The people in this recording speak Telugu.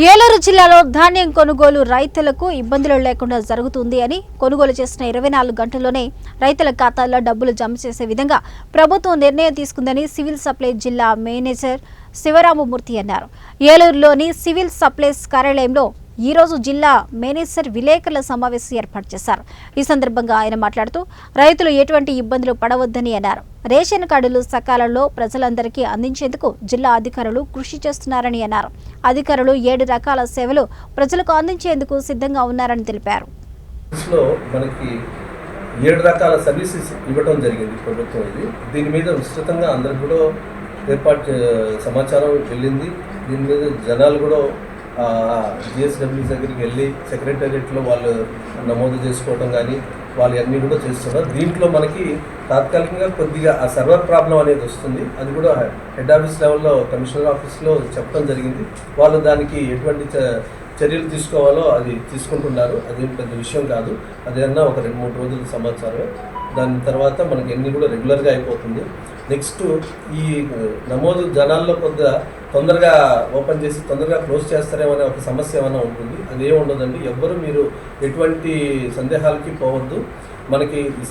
ఏలూరు జిల్లాలో ధాన్యం కొనుగోలు రైతులకు ఇబ్బందులు లేకుండా జరుగుతుంది అని కొనుగోలు చేసిన 24 గంటల్లోనే రైతుల ఖాతాల్లో డబ్బులు జమ చేసే విధంగా ప్రభుత్వం నిర్ణయం తీసుకుందని సివిల్ సప్లై జిల్లా మేనేజర్ శివరామమూర్తి అన్నారు. ఏలూరులోని సివిల్ సప్లైస్ కార్యాలయంలో ఈ రోజు జిల్లా మేనేజర్ విలేకరుల సమావేశం ఏర్పాటు చేశారు. ఈ సందర్భంగా ఆయన మాట్లాడుతూ రైతులు ఎటువంటి ఇబ్బందులు పడవద్దని అన్నారు. రేషన్ కార్డులు సకాలంలో ప్రజలందరికీ అందించేందుకు జిల్లా అధికారులు కృషి చేస్తున్నారని అన్నారు. అధికారులు 7 రకాల సేవలు ప్రజలకు అందించేందుకు సిద్ధంగా ఉన్నారని తెలిపారు. మనకి 7 రకాల సర్వీసెస్ ఇవ్వడం జరిగింది ప్రభుత్వం. దీని మీద విస్తృతంగా అందరికి కూడా సమాచారం వెళ్ళింది. దీని మీద జనాలు కూడా జిఎస్డబ్ల్యూ దగ్గరికి వెళ్ళి సెక్రటేరియట్లో వాళ్ళు నమోదు చేసుకోవడం కానీ వాళ్ళు అన్నీ కూడా చేస్తున్నారు. దీంట్లో మనకి తాత్కాలికంగా కొద్దిగా ఆ సర్వర్ ప్రాబ్లం అనేది వస్తుంది. అది కూడా హెడ్ ఆఫీస్ లెవెల్లో కమిషనర్ ఆఫీస్లో చెప్పడం జరిగింది. వాళ్ళు దానికి ఎటువంటి చర్యలు తీసుకోవాలో అది తీసుకుంటున్నారు. అదేం పెద్ద విషయం కాదు. అదేమన్నా ఒక 2-3 రోజుల సమాచారమే. దాని తర్వాత మనకి ఎన్ని కూడా రెగ్యులర్గా అయిపోతుంది. నెక్స్ట్ ఈ నమోదు జనాల్లో కొద్దిగా తొందరగా ఓపెన్ చేసి తొందరగా క్లోజ్ చేస్తారేమో అనే ఒక సమస్య ఏమైనా ఉంటుంది. అదే ఉండదండి. ఎవ్వరు మీరు ఎటువంటి సందేహాలకి పోవద్దు. మనకి ఈ